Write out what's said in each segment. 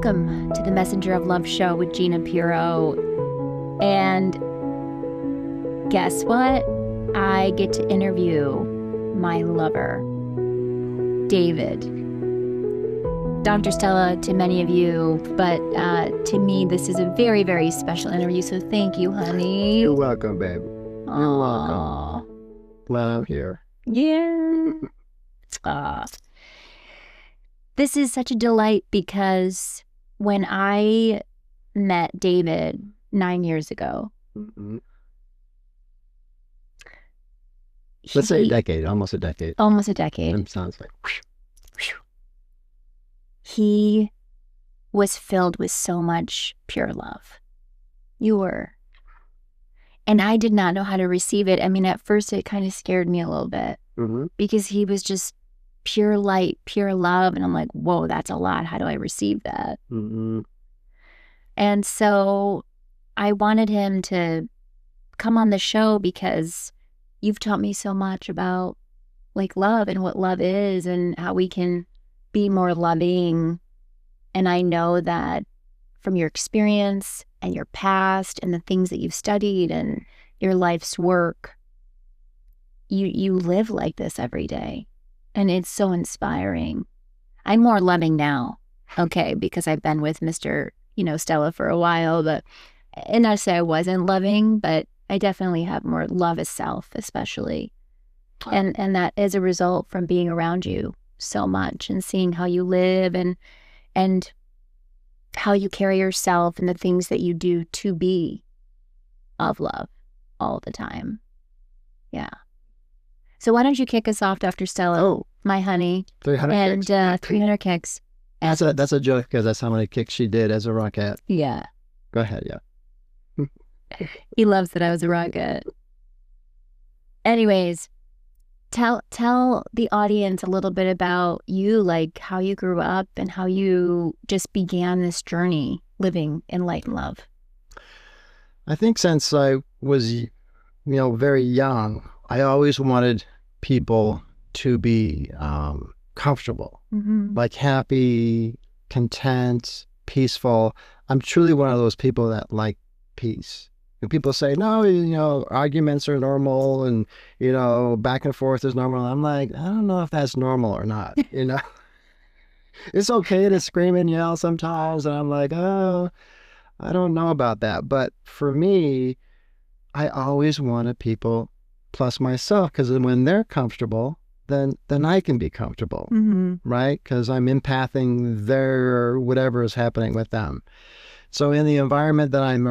Welcome to the Messenger of Love show with Gina Pero. And guess what? I get to interview my lover, David. Dr. Stella to many of you, but to me, this is a very, very special interview. So thank you, honey. You're welcome, babe. You're welcome. Glad I'm here. Yeah. This is such a delight because when I met David 9 years ago, let's say a decade, almost a decade. Almost a decade. It sounds like. He was filled with so much pure love. You were. And I did not know how to receive it. I mean, at first it kind of scared me a little bit because he was just pure light, pure love. And I'm like, whoa, that's a lot. How do I receive that? And so I wanted him to come on the show because you've taught me so much about like love and what love is and how we can be more loving. And I know that from your experience and your past and the things that you've studied and your life's work, you live like this every day. And it's so inspiring. I'm more loving now, okay, because I've been with Mr., Stella for a while, but, and not to say I wasn't loving, but I definitely have more love of self, especially. And that is a result from being around you so much and seeing how you live and how you carry yourself and the things that you do to be of love all the time. Yeah. So why don't you kick us off, Dr. Stella? Oh, my honey. 300 and kicks. 300 kicks. That's a joke because that's how many kicks she did as a rocket. Yeah. Go ahead, yeah. He loves that I was a rocket. Anyways, tell the audience a little bit about you, like how you grew up and how you just began this journey living in light and love. I think since I was, very young, I always wanted people to be comfortable, like happy, content, peaceful. I'm truly one of those people that like peace. And people say, no, arguments are normal and, back and forth is normal. I'm like, I don't know if that's normal or not, It's okay to scream and yell sometimes. And I'm like, oh, I don't know about that. But for me, I always wanted people plus myself, because when they're comfortable, then I can be comfortable, right? Because I'm empathing their whatever is happening with them. So in the environment that I'm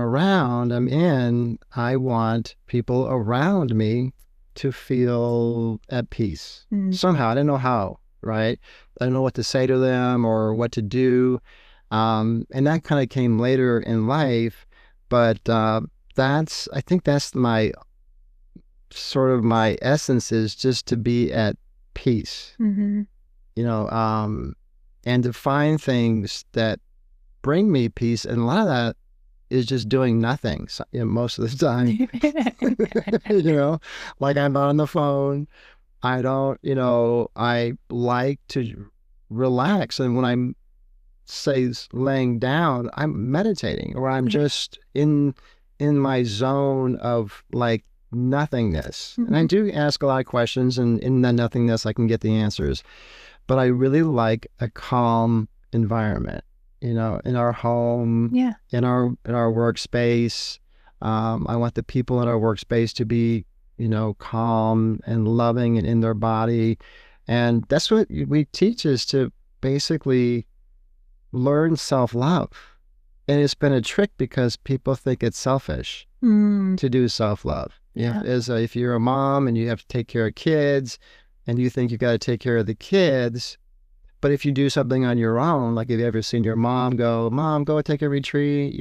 in, I want people around me to feel at peace. Somehow. I don't know how, right? I don't know what to say to them or what to do. And that kind of came later in life. But I think that's my essence, is just to be at peace, and to find things that bring me peace. And a lot of that is just doing nothing most of the time. Like I'm not on the phone. I don't, I like to relax. And when I'm, say, laying down, I'm meditating, or I'm just in my zone of like nothingness. And I do ask a lot of questions, and in the nothingness, I can get the answers. But I really like a calm environment, in our home, in our workspace. I want the people in our workspace to be, calm and loving and in their body. And that's what we teach, is to basically learn self-love. And it's been a trick because people think it's selfish to do self-love. Yeah. If you're a mom and you have to take care of kids and you think you've got to take care of the kids, but if you do something on your own, like have you ever seen your mom go take a retreat,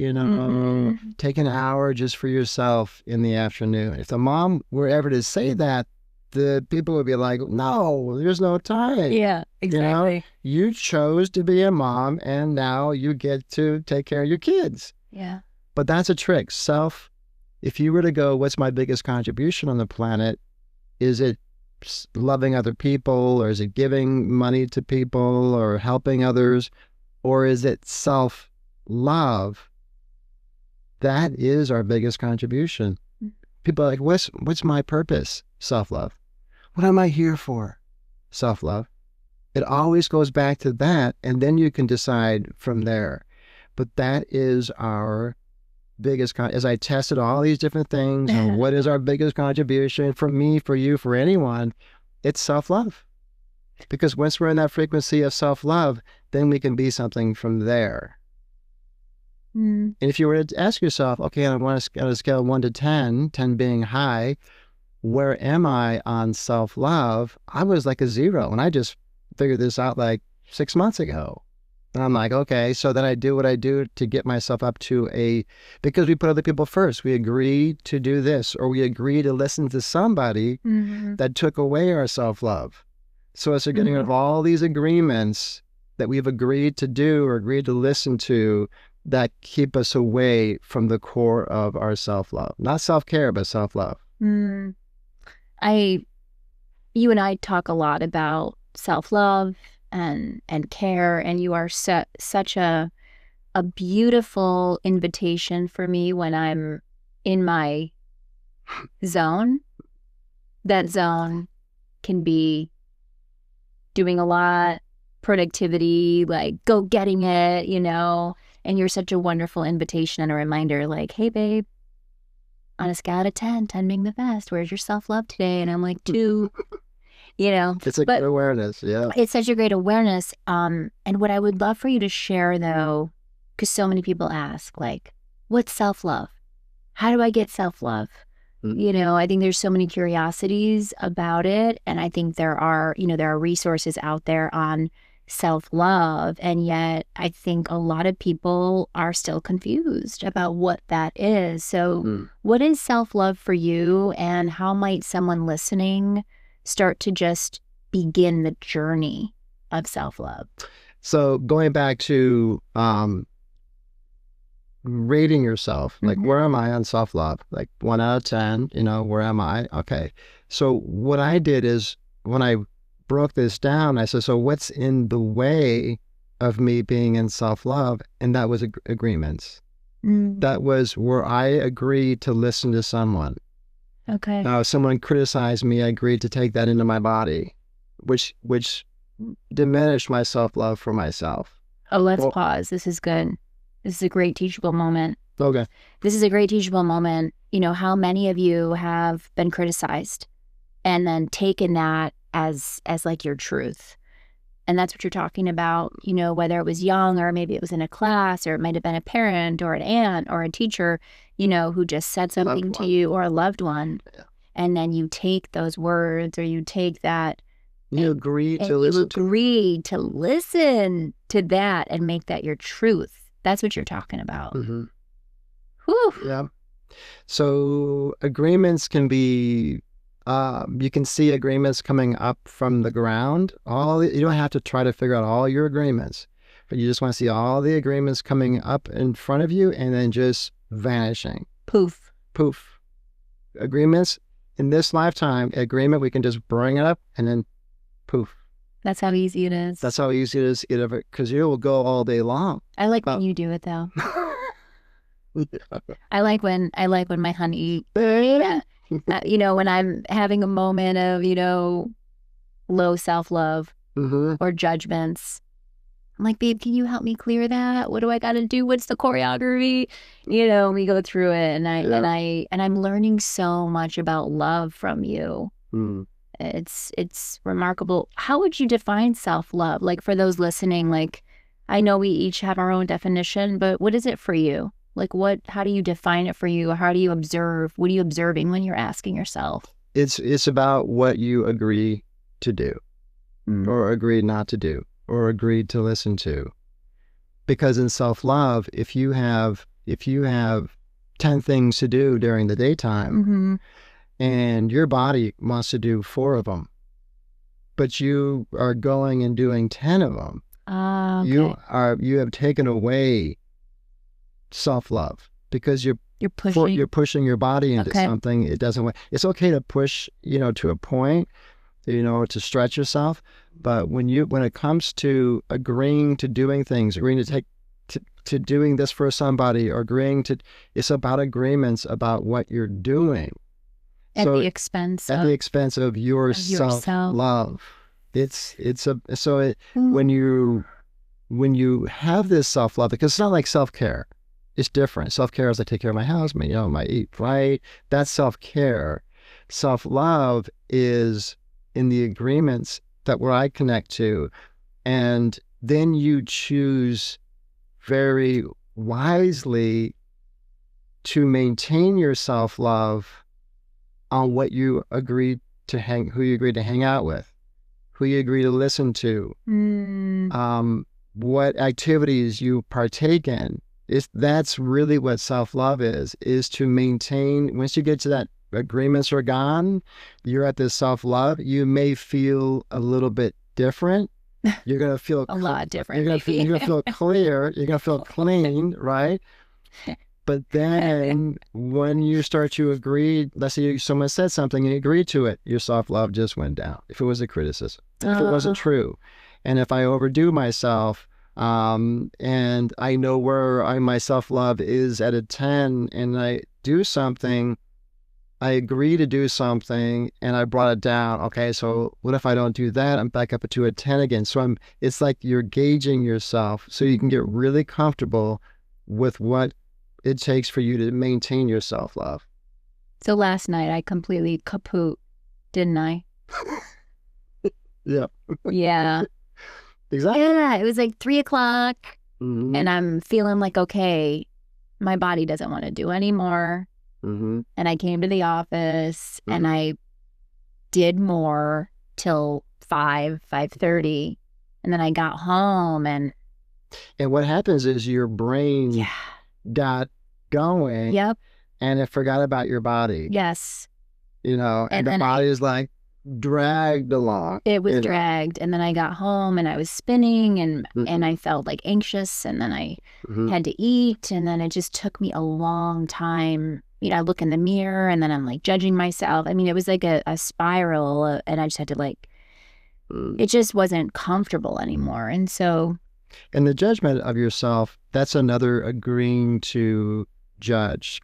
take an hour just for yourself in the afternoon. If the mom were ever to say that, the people would be like, no, there's no time. Yeah, exactly. You chose to be a mom and now you get to take care of your kids. Yeah. But that's a trick. If you were to go, what's my biggest contribution on the planet? Is it loving other people, or is it giving money to people or helping others? or is it self-love? That is our biggest contribution. People are like, what's my purpose? Self-love. What am I here for? Self-love. It always goes back to that, and then you can decide from there. But that is our biggest, as I tested all these different things, and what is our biggest contribution for me, for you, for anyone, it's self-love. Because once we're in that frequency of self-love, then we can be something from there. And if you were to ask yourself, okay, on a scale of 1 to 10, 10 being high, where am I on self-love? I was like a 0, and I just figured this out like 6 months ago. And I'm like, okay, so then I do what I do to get myself up to because we put other people first. We agree to do this, or we agree to listen to somebody that took away our self-love. So as we're getting rid of all these agreements that we've agreed to do or agreed to listen to that keep us away from the core of our self-love. Not self-care, but self-love. You and I talk a lot about self-love and care, and you are such a beautiful invitation for me when I'm in my zone. That zone can be doing a lot, productivity, like go getting it, you know, and you're such a wonderful invitation and a reminder, like, hey babe, on a scale of 10, 10 being the best, where's your self-love today? And I'm like, 2. You know, it's a good awareness. Yeah, it's such a great awareness. And what I would love for you to share, though, because so many people ask, like, what's self-love? How do I get self-love? You know, I think there's so many curiosities about it, and I think there are resources out there on self-love, and yet I think a lot of people are still confused about what that is. So what is self-love for you, and how might someone listening start to just begin the journey of self-love? So going back to rating yourself, like where am I on self-love? Like 1 out of 10, you know, where am I? Okay. So what I did is when I broke this down, I said, so what's in the way of me being in self-love? And that was agreements. That was where I agreed to listen to someone. Okay. Now, if someone criticized me, I agreed to take that into my body, which diminished my self-love for myself. Oh, let's pause. This is good. This is a great teachable moment. Okay. This is a great teachable moment. You know, how many of you have been criticized and then taken that as like your truth? And that's what you're talking about, you know, whether it was young or maybe it was in a class, or it might have been a parent or an aunt or a teacher, you know, who just said something to you, or a loved one. Yeah. And then you take those words, or you take that. You agree to listen to that and make that your truth. That's what you're talking about. Whew. Yeah. So agreements can be, you can see agreements coming up from the ground. You don't have to try to figure out all your agreements, but you just want to see all the agreements coming up in front of you and then just vanishing. Poof. Poof. Agreements in this lifetime, agreement, we can just bring it up and then poof. That's how easy it is. That's how easy it is, because you will go all day long. I like when you do it, though. I like when my honey, you know, when I'm having a moment of, you know, low self-love or judgments, I'm like, babe, can you help me clear that? What do I got to do? What's the choreography? You know, we go through it, and I'm learning so much about love from you. It's remarkable. How would you define self-love? Like, for those listening, like, I know we each have our own definition, but what is it for you? Like, how do you define it for you? How do you observe? What are you observing when you're asking yourself? It's about what you agree to do, or agree not to do, or agree to listen to. Because in self-love, if you have 10 things to do during the daytime, and your body wants to do 4 of them, but you are going and doing 10 of them, okay. You have taken away self-love, because you're pushing your body into something it doesn't want. It's okay to push, you know, to a point, to stretch yourself. But when it comes to agreeing to doing things, agreeing to doing this for somebody, or it's about agreements about what you're doing. At the expense of your self-love. When you have this self-love, because it's not like self-care, it's different. Self-care is I take care of my house, I eat right. That's self-care. Self-love is in the agreements that where I connect to, and then you choose very wisely to maintain your self-love on what you agreed to who you agreed to hang out with, who you agree to listen to, what activities you partake in. That's really what self-love is to maintain. Once you get to that, agreements are gone, you're at this self-love, you may feel a little bit different. You're going to feel a lot different. You're going to feel clear. You're going to feel clean, right? But then when you start to agree, let's say someone said something and you agreed to it, your self-love just went down. If it was a criticism, if it wasn't true. And if I overdo myself, and I know where my self-love is at a 10, and I do something, I agree to do something, and I brought it down. Okay, so what if I don't do that? I'm back up to a 10 again. So it's like you're gauging yourself so you can get really comfortable with what it takes for you to maintain your self-love. So last night I completely kaput, didn't I? Yeah. Yeah. Exactly. Yeah, it was like 3:00, and I'm feeling like, okay, my body doesn't want to do anymore. And I came to the office and I did more till 5:30, and then I got home and what happens is your brain got going. Yep. And it forgot about your body. Yes. And the body is like dragged along. It was dragged. And then I got home and I was spinning and I felt like anxious, and then I had to eat, and then it just took me a long time. I look in the mirror and then I'm like judging myself. I mean, it was like a spiral, and I just had to it just wasn't comfortable anymore. And so. And the judgment of yourself, that's another agreeing to judge,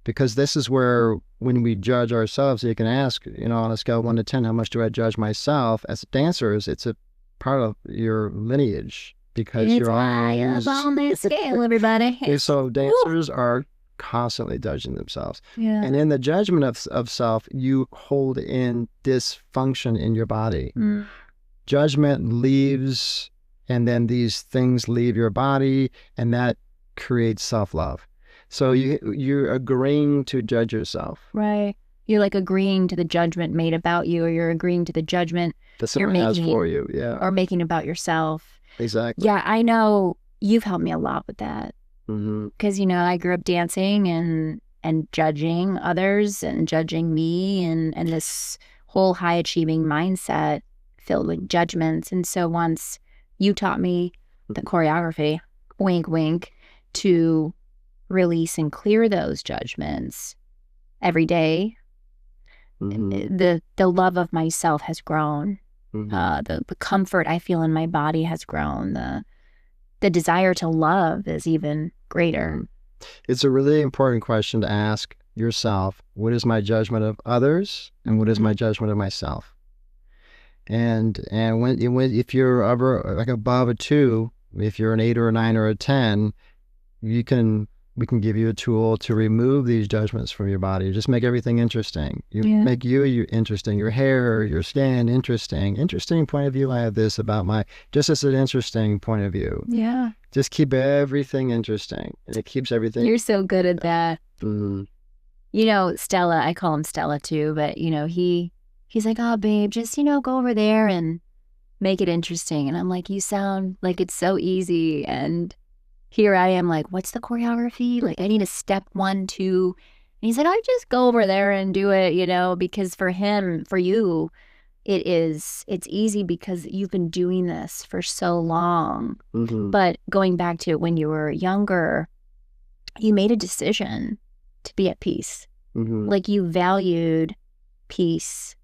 because this is where when we judge ourselves, you can ask, on a scale of 1 to 10, how much do I judge myself? As dancers, it's a part of your lineage, because you're high up on that scale, everybody. So dancers are constantly judging themselves. Yeah. And in the judgment of self, you hold in dysfunction in your body. Judgment leaves, and then these things leave your body, and that creates self-love. So you're agreeing to judge yourself. Right. You're like agreeing to the judgment made about you, or you're agreeing to the judgment that someone has for you. Yeah. Or making about yourself. Exactly. Yeah, I know you've helped me a lot with that. Because, I grew up dancing and judging others and judging me, and this whole high achieving mindset filled with judgments. And so once you taught me the choreography, wink, wink, to release and clear those judgments every day, the love of myself has grown. The comfort I feel in my body has grown. The desire to love is even greater. It's a really important question to ask yourself. What is my judgment of others, and what is my judgment of myself? And if you're above a 2, if you're an 8 or a 9 or a 10, we can give you a tool to remove these judgments from your body. Just make everything interesting. Make you interesting. Your hair, your skin, interesting. Interesting point of view. I have this about just as an interesting point of view. Yeah. Just keep everything interesting, and it keeps everything. You're so good at that. Stella, I call him Stella too, but he's like, oh babe, just go over there and make it interesting. And I'm like, you sound like it's so easy. And here I am like, what's the choreography? Like, I need a step 1, 2. And he's like, I just go over there and do it, because for you, it's easy because you've been doing this for so long. But going back to when you were younger, you made a decision to be at peace. Like, you valued peace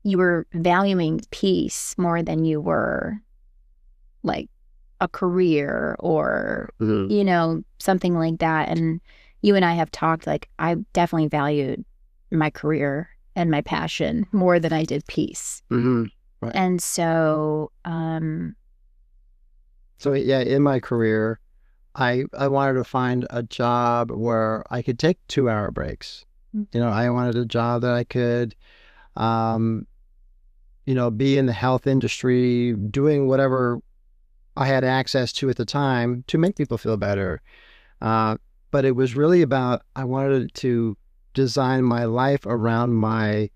you were valuing peace more than you were like a career or, you know, something like that. And you and I have talked, like, I definitely valued my career and my passion more than I did peace. Right. And so, yeah, in my career, I wanted to find a job where I could take 2-hour breaks. You know, I wanted a job that I could, you know, be in the health industry, doing whatever I had access to at the time to make people feel better. But it was really about, I wanted to design my life around my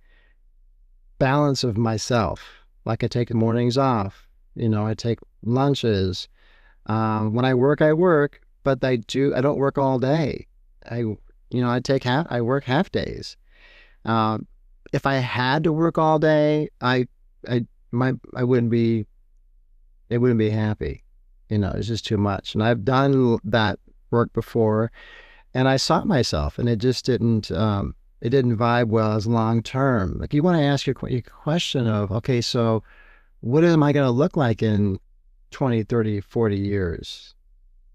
balance of myself. Like I take the mornings off, you know, I take lunches. When I work, but I don't work all day. I work half days. If I had to work all day, I wouldn't be happy. You know, it's just too much. And I've done that work before, and I saw myself, and it just didn't vibe well as long term. Like, you want to ask your question of, okay, so what am I going to look like in 20, 30, 40 years?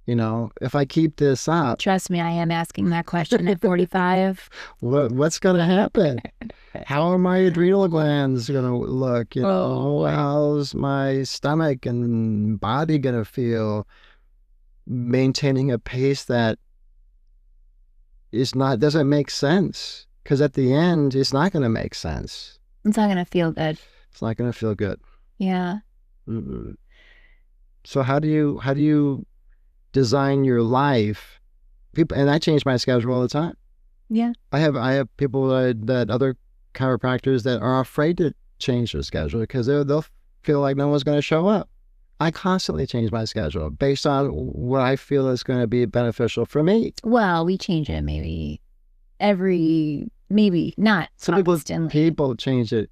You know, if I keep this up. Trust me, I am asking that question at 45. What's going to happen? How are my adrenal glands going to look? You know, how's my stomach and body going to feel? Maintaining a pace that doesn't make sense. Because at the end, it's not going to make sense. It's not going to feel good. It's not going to feel good. Yeah. Mm-mm. So how do you design your life? And I change my schedule all the time. Yeah. I have people that other chiropractors that are afraid to change their schedule because they'll feel like no one's going to show up. I constantly change my schedule based on what I feel is going to be beneficial for me. Well, we change it maybe not constantly. People change it.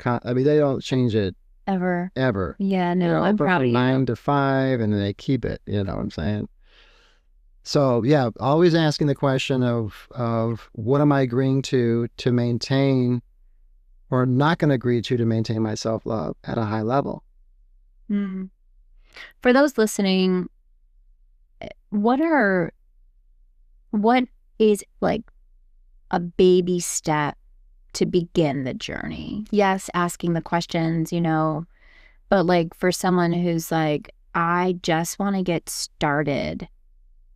I mean, they don't change it ever. Yeah, no, you know, I'm proud of you. 9 to 5, and then they keep it. You know what I'm saying? So yeah, always asking the question of what am I agreeing to maintain, or not going to agree to maintain my self-love at a high level. Mm-hmm. For those listening, what is like a baby step to begin the journey? Yes, asking the questions, you know, but like for someone who's like, I just want to get started,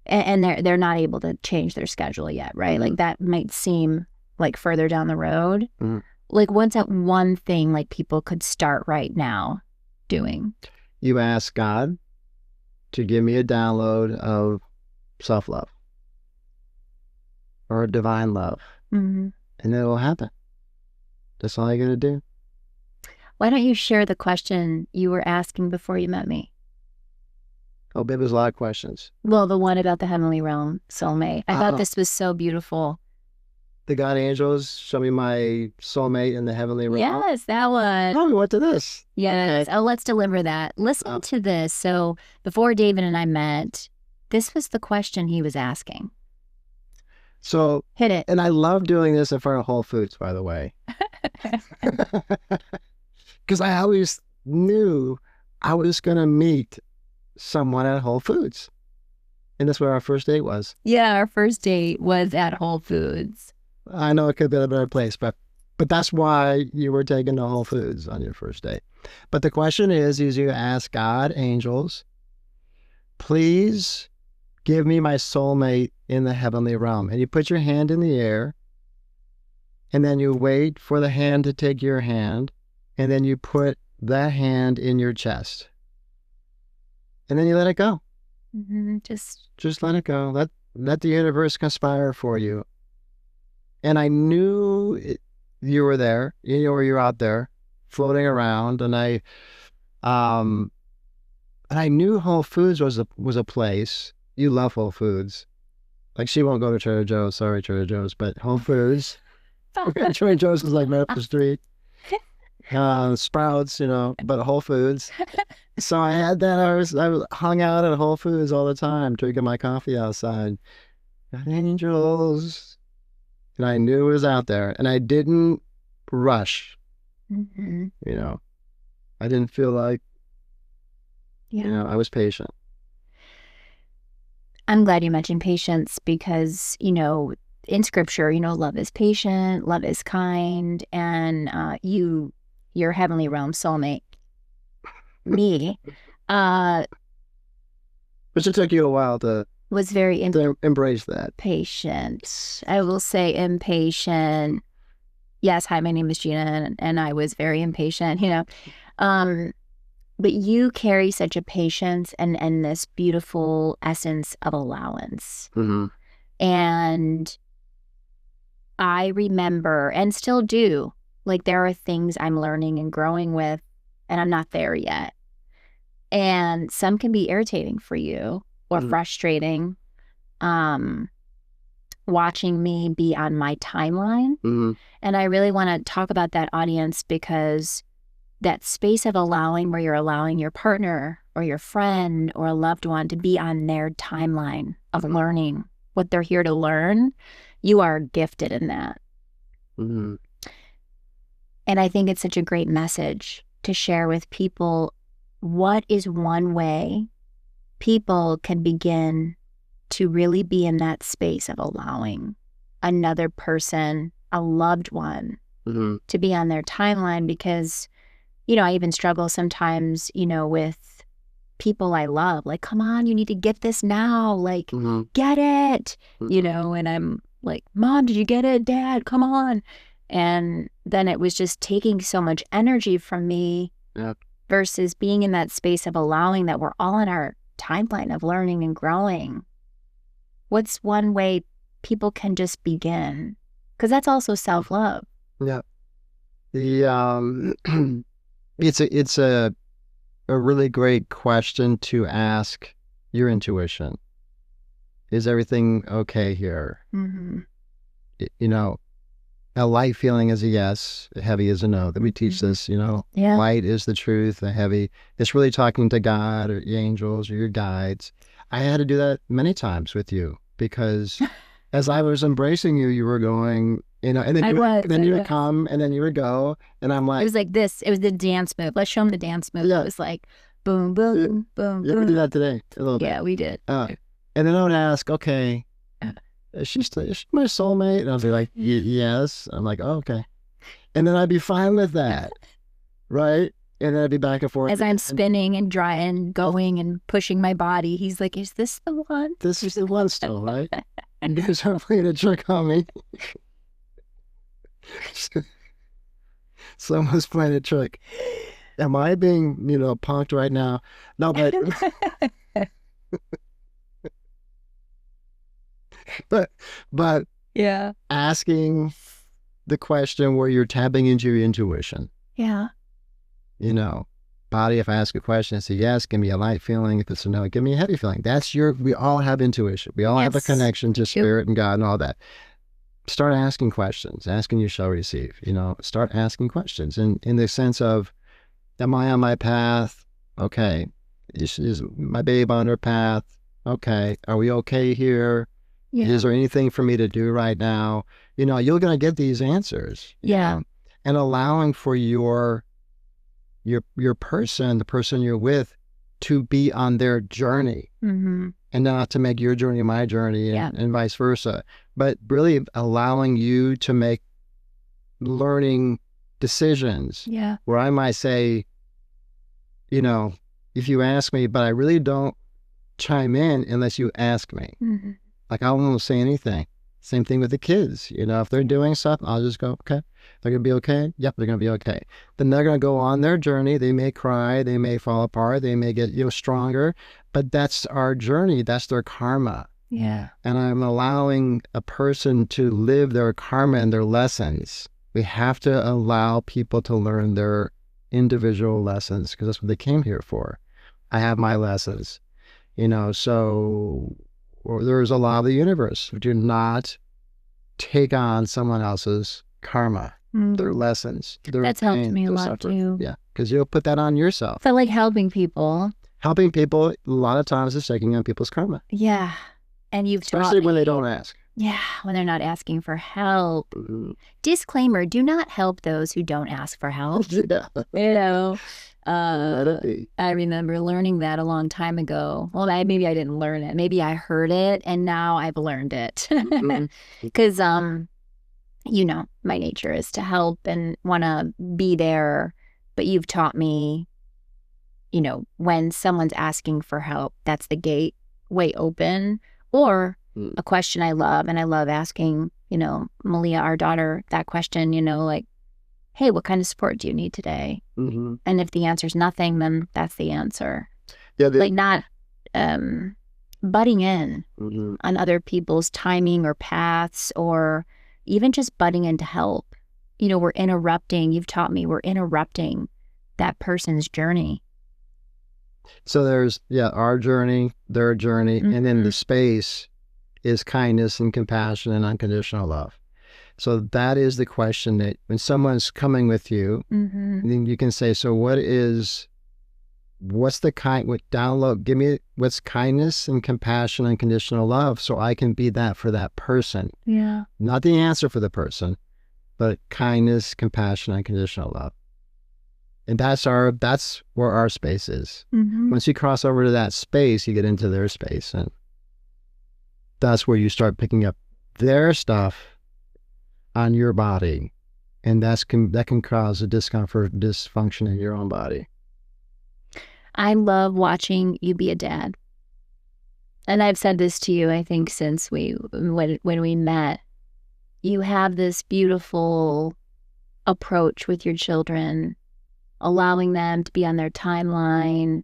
and they're not able to change their schedule yet, right? Like that might seem like further down the road. Like, what's that one thing like people could start right now doing? You ask God to give me a download of self-love or divine love, and it'll happen. That's all you got to do. Why don't you share the question you were asking before you met me? Oh, babe, there's a lot of questions. Well, the one about the heavenly realm, soulmate. I thought this was so beautiful. The God angels show me my soulmate in the heavenly realm. Yes, that one. Oh, we went to this. Yes. Okay. Oh, let's deliver that. Listen to this. So before David and I met, this was the question he was asking. So hit it. And I love doing this in front of Whole Foods, by the way. Because I always knew I was going to meet someone at Whole Foods. And that's where our first date was. Yeah, our first date was at Whole Foods. I know it could have been a better place, but that's why you were taken to Whole Foods on your first date. But the question is you ask God, angels, please give me my soulmate in the heavenly realm. And you put your hand in the air, and then you wait for the hand to take your hand, and then you put that hand in your chest. And then you let it go. Just let it go. Let the universe conspire for you. And I knew you were there, you know, you're out there floating around, and I knew Whole Foods was a place. You love Whole Foods. Like, she won't go to Trader Joe's. Sorry, Trader Joe's, but Whole Foods. Trader Joe's is like right up the street. Sprouts, you know, but Whole Foods. So I had that. I was hung out at Whole Foods all the time, drinking my coffee outside. Got angels. And I knew it was out there, and I didn't rush. Mm-hmm. You know, I didn't feel like, I was patient. I'm glad you mentioned patience because, in scripture, love is patient, love is kind, and your heavenly realm soulmate, me, But it took you a while to embrace that. Patient. I will say impatient. Yes, hi, my name is Gina, and I was very impatient, but you carry such a patience and this beautiful essence of allowance. Mm-hmm. And I remember, and still do, like there are things I'm learning and growing with, and I'm not there yet. And some can be irritating for you or frustrating. Watching me be on my timeline. Mm-hmm. And I really want to talk about that, audience, because that space of allowing, where you're allowing your partner or your friend or a loved one to be on their timeline of learning what they're here to learn, you are gifted in that. Mm-hmm. And I think it's such a great message to share with people. What is one way people can begin to really be in that space of allowing another person, a loved one, to be on their timeline? Because, I even struggle sometimes, with people I love. Like, come on, you need to get this now. Like, get it, and I'm like, Mom, did you get it? Dad, come on. And then it was just taking so much energy from me versus being in that space of allowing that we're all on our timeline of learning and growing. What's one way people can just begin? Because that's also self-love. Yeah. It's a really great question to ask your intuition. Is everything okay here? Mm-hmm. A light feeling is a yes, a heavy is a no. That we teach this, light is the truth, a heavy, it's really talking to God or the angels or your guides. I had to do that many times with you because as I was embracing you, you were going, and then you would come and then you would go. And I'm like, it was like this. It was the dance move. Let's show them the dance move. Yeah. It was like boom, boom, boom, boom. We did that today a little bit. Yeah, we did. And then I would ask, okay, is she my soulmate? And I'll be like, yes. I'm like, oh, okay. And then I'd be fine with that. Right? And then I'd be back and forth. As I'm spinning and drying, going and pushing my body, he's like, is this the one? This is the one still, right? And you guys are playing a trick on me. Someone's playing a trick. Am I being, punked right now? No, but yeah, asking the question where you're tapping into your intuition. Yeah. Body, if I ask a question, I say yes, give me a light feeling. If it's a no, give me a heavy feeling. We all have intuition. We all have a connection to spirit and God and all that. Start asking questions. Asking you shall receive. Start asking questions in the sense of, am I on my path? Okay. Is my babe on her path? Okay. Are we okay here? Yeah. Is there anything for me to do right now? You're going to get these answers. Yeah. And allowing for your person, the person you're with, to be on their journey. Mm-hmm. And not to make your journey my journey and vice versa. But really allowing you to make learning decisions. Yeah. Where I might say, if you ask me, but I really don't chime in unless you ask me. Mm-hmm. Like I won't say anything. Same thing with the kids. If they're doing something, I'll just go, okay. They're going to be okay? Yep, they're going to be okay. Then they're going to go on their journey. They may cry. They may fall apart. They may get, stronger. But that's our journey. That's their karma. Yeah. And I'm allowing a person to live their karma and their lessons. We have to allow people to learn their individual lessons because that's what they came here for. I have my lessons, so there's a law of the universe. Do not take on someone else's karma, their lessons. That's helped me a lot too. Yeah, because you'll put that on yourself. So like helping people. Helping people, a lot of times is taking on people's karma. Yeah. And you've especially when they don't ask. Yeah, when they're not asking for help. Disclaimer, do not help those who don't ask for help. Yeah. You know, I remember learning that a long time ago. Well, maybe I didn't learn it. Maybe I heard it, and now I've learned it. Because, you know, my nature is to help and want to be there. But you've taught me, you know, when someone's asking for help, that's the gateway open. Or a question I love, and I love asking, you know, Malia, our daughter, that question, you know, like, hey, what kind of support do you need today? And if the answer's nothing, then that's the answer. Yeah, like not butting in on other people's timing or paths, or even just butting in to help. You know, we're interrupting. You've taught me we're interrupting that person's journey. So there's, our journey, their journey, and then the space is kindness and compassion and unconditional love. So that is the question that when someone's coming with you, then you can say, so what's give me what's kindness and compassion and unconditional love, so I can be that for that person. Yeah. Not the answer for the person, but kindness, compassion, unconditional love. And that's where our space is. Once you cross over to that space, you get into their space, and that's where you start picking up their stuff on your body, and that can cause a dysfunction in your own body. I love watching you be a dad, and I've said this to you, I think, since when we met. You have this beautiful approach with your children, allowing them to be on their timeline.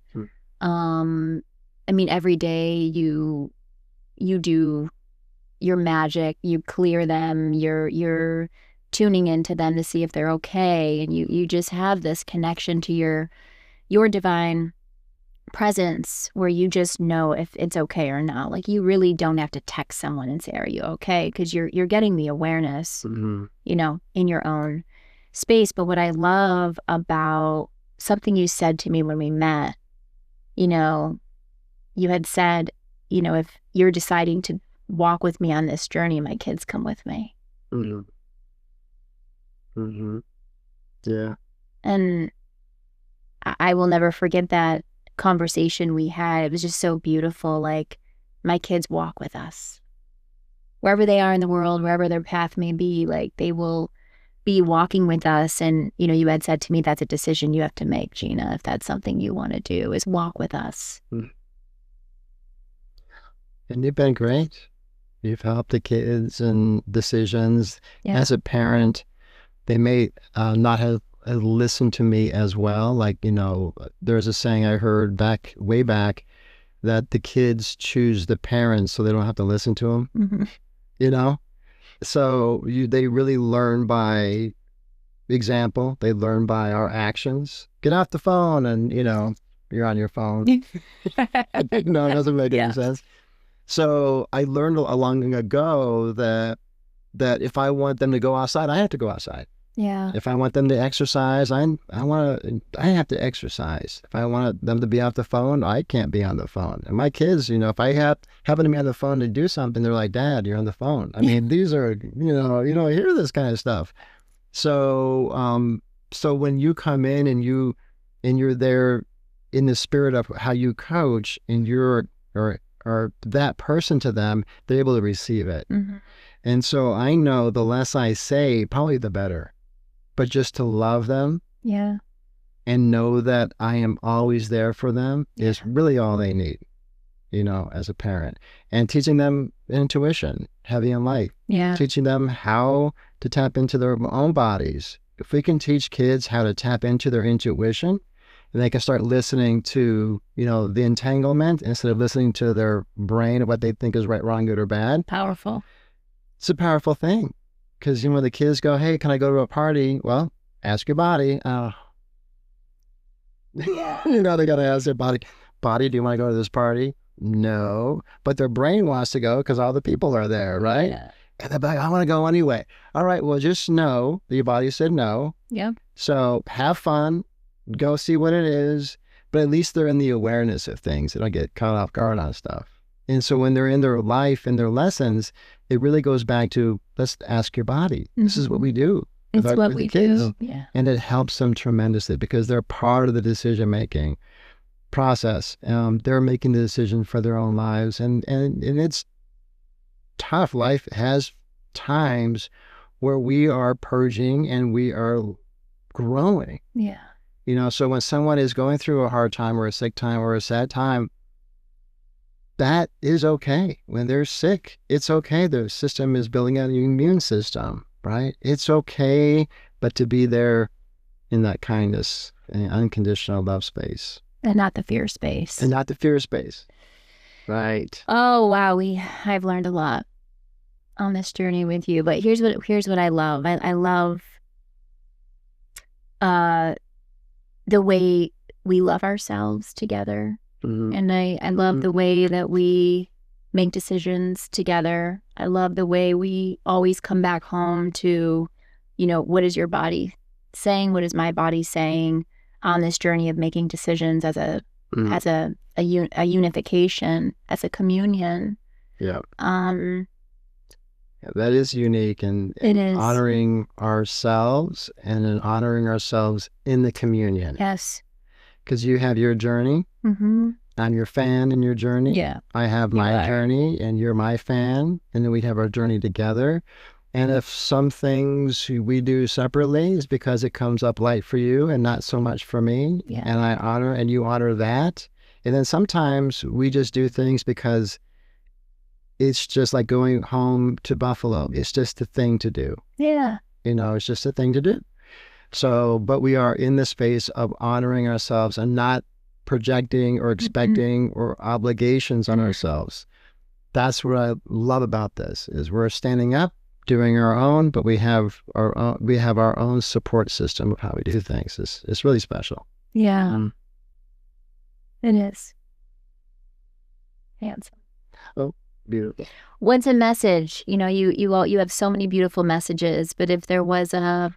I mean, every day you do your magic, you clear them, you're tuning into them to see if they're okay, and you just have this connection to your divine presence where you just know if it's okay or not. Like, you really don't have to text someone and say, are you okay? Because you're getting the awareness, you know, in your own space. But what I love about something you said to me when we met, you know, you had said, you know, if you're deciding to walk with me on this journey, my kids come with me. Yeah. And I will never forget that conversation we had. It was just so beautiful. Like, my kids walk with us wherever they are in the world, wherever their path may be. Like, they will be walking with us. And, you know, you had said to me, that's a decision you have to make, Gina, if that's something you want to do, is walk with us. And you've been great. You've helped the kids in decisions. As a parent, they may not have listened to me as well. Like, you know, there's a saying I heard way back that the kids choose the parents so they don't have to listen to them. You know? So they really learn by example. They learn by our actions. Get off the phone, and, you know, you're on your phone. No, it doesn't make any sense. So I learned long ago that if I want them to go outside, I have to go outside. Yeah. If I want them to exercise, I have to exercise. If I want them to be off the phone, I can't be on the phone. And my kids, you know, if I happen to be on the phone to do something, they're like, Dad, you're on the phone. I mean, these are, you know, I hear this kind of stuff. So, so when you come in and you're there in the spirit of how you coach, and you're or that person to them, they're able to receive it. And so I know the less I say, probably the better. But just to love them, and know that I am always there for them is really all they need, you know, as a parent. And teaching them intuition, heavy and light. Teaching them how to tap into their own bodies. If we can teach kids how to tap into their intuition, and they can start listening to, you know, the entanglement instead of listening to their brain of what they think is right, wrong, good, or bad. Powerful. It's a powerful thing. Because, you know, when the kids go, hey, can I go to a party? Well, ask your body. You know, they got to ask their body, do you want to go to this party? No. But their brain wants to go because all the people are there, right? Yeah. And they're like, I want to go anyway. All right, well, just know that your body said no. Yeah. So have fun. Go see what it is. But at least they're in the awareness of things. They don't get caught off guard on stuff. And so when they're in their life and their lessons, it really goes back to, let's ask your body. This is what we do. It's what we do. Yeah. And it helps them tremendously because they're part of the decision-making process. They're making the decision for their own lives. And it's tough. Life has times where we are purging and we are growing. Yeah. You know, so when someone is going through a hard time or a sick time or a sad time, that is okay. When they're sick, it's okay. The system is building out an immune system, right? It's okay, but to be there in that kindness and unconditional love space. And not the fear space. And not the fear space. Right. Oh, wow. I've learned a lot on this journey with you. But here's what I love. I love the way we love ourselves together. Mm-hmm. And I love the way that we make decisions together. I love the way we always come back home to, what is your body saying? What is my body saying on this journey of making decisions as a unification, as a communion? Yeah. That is unique, and it is honoring ourselves and in honoring ourselves in the communion. Yes. Because you have your journey. Mm-hmm. I'm your fan in your journey. Yeah. I have my journey and you're my fan. And then we have our journey together. And if some things we do separately is because it comes up light for you and not so much for me. Yeah. And I honor and you honor that. And then sometimes we just do things because it's just like going home to Buffalo. It's just a thing to do. Yeah. It's just a thing to do. So, but we are in the space of honoring ourselves and not projecting or expecting or obligations on ourselves. That's what I love about this, is we're standing up, doing our own, but we have our own support system of how we do things. It's really special. Yeah. It is. Handsome. Oh, beautiful. What's a message? You have so many beautiful messages, but if there was a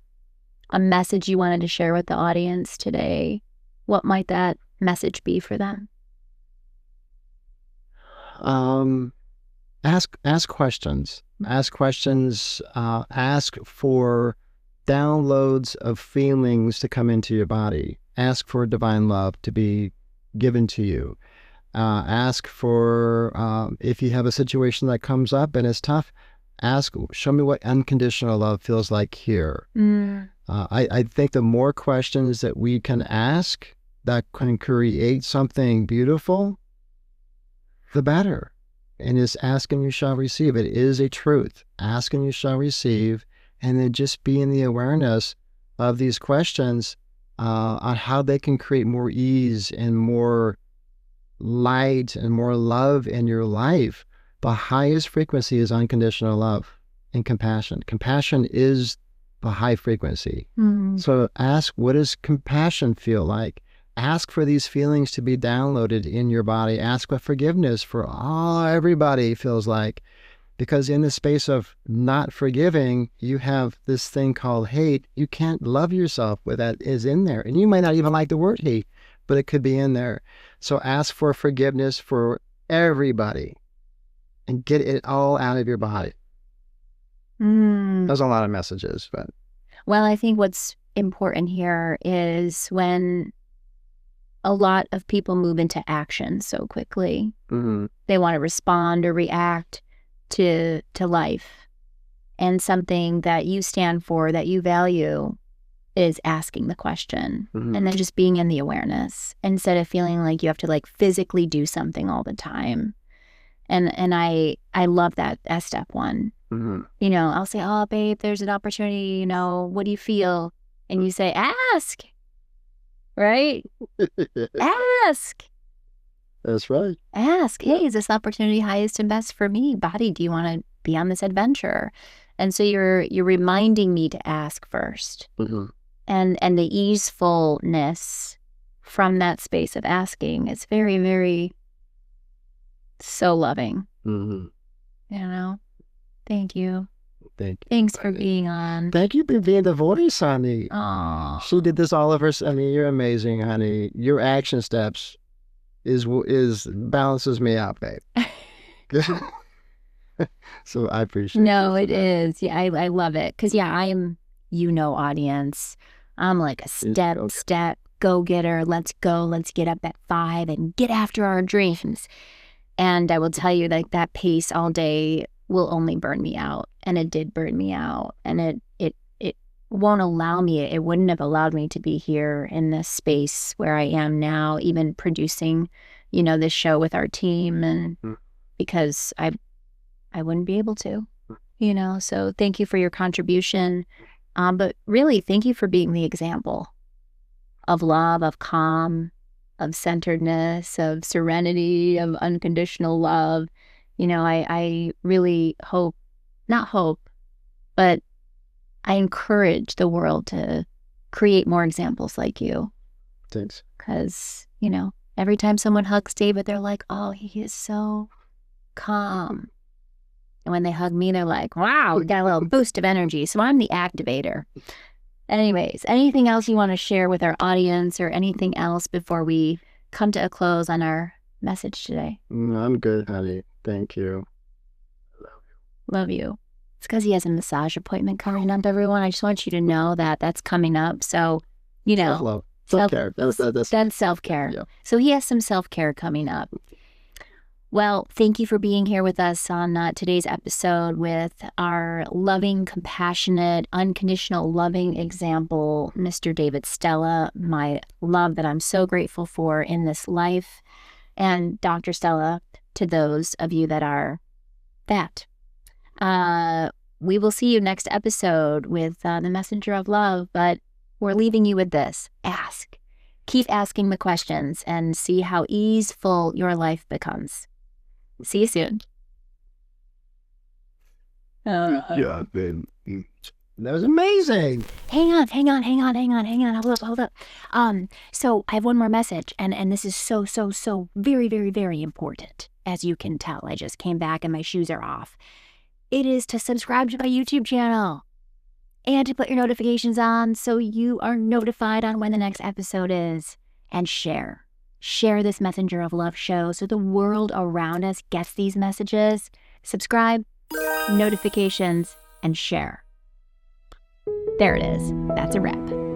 message you wanted to share with the audience today, what might that message be for them? Ask questions. Ask questions. Ask for downloads of feelings to come into your body. Ask for divine love to be given to you. Ask for, if you have a situation that comes up and it's tough, show me what unconditional love feels like here. I think the more questions that we can ask that can create something beautiful, the better. And it's ask and you shall receive. It is a truth. Ask and you shall receive. And then just be in the awareness of these questions on how they can create more ease and more light and more love in your life. The highest frequency is unconditional love and compassion. Compassion is the high frequency. Mm-hmm. So ask, what does compassion feel like? Ask for these feelings to be downloaded in your body. Ask what forgiveness for everybody feels like. Because in the space of not forgiving, you have this thing called hate. You can't love yourself with that is in there. And you might not even like the word hate, but it could be in there. So ask for forgiveness for everybody and get it all out of your body. There's a lot of messages, but. Well, I think what's important here is when a lot of people move into action so quickly, they want to respond or react to life. And something that you stand for, that you value, is asking the question and then just being in the awareness instead of feeling like you have to like physically do something all the time. And I love that as step one. I'll say, oh, babe, there's an opportunity, what do you feel? And you say, ask, right? Ask. That's right. Ask, hey, is this opportunity highest and best for me? Body, do you want to be on this adventure? And so you're reminding me to ask first. And the easefulness from that space of asking is very, very so loving. Thank you. Thanks for being on. Thank you for being the voice, honey. Aww. She did this all of her. I mean, you're amazing, honey. Your action steps is balances me out, babe. So I appreciate No, it is. Yeah, I love it. Because, yeah, I am, audience. I'm like a step go-getter. Let's go. Let's get up at 5 and get after our dreams. And I will tell you, like, that pace all day will only burn me out. And it did burn me out. And it won't allow me, it wouldn't have allowed me to be here in this space where I am now, even producing, this show with our team. And because I wouldn't be able to, so thank you for your contribution. But really, thank you for being the example of love, of calm, of centeredness, of serenity, of unconditional love. I really not hope, but I encourage the world to create more examples like you. Thanks. Because, every time someone hugs David, they're like, oh, he is so calm. And when they hug me, they're like, wow, we got a little boost of energy. So I'm the activator. Anyways, anything else you want to share with our audience or anything else before we come to a close on our message today? No, I'm good, honey. Thank you. Love you. It's because he has a massage appointment coming up, everyone. I just want you to know that that's coming up. So, Self-love. Self-care. That's self-care. Yeah. So he has some self-care coming up. Well, thank you for being here with us on today's episode with our loving, compassionate, unconditional loving example, Mr. David Stella, my love that I'm so grateful for in this life. And Dr. Stella, to those of you that are that. We will see you next episode with the messenger of love, but we're leaving you with this. Ask. Keep asking the questions and see how easeful your life becomes. See you soon. Yeah, babe. That was amazing. Hang on. Hold up. So I have one more message, and this is so very, very, very important. As you can tell, I just came back and my shoes are off. It is to subscribe to my YouTube channel and to put your notifications on so you are notified on when the next episode is. And share. Share this Messenger of Love show so the world around us gets these messages. Subscribe, notifications, and share. There it is. That's a wrap.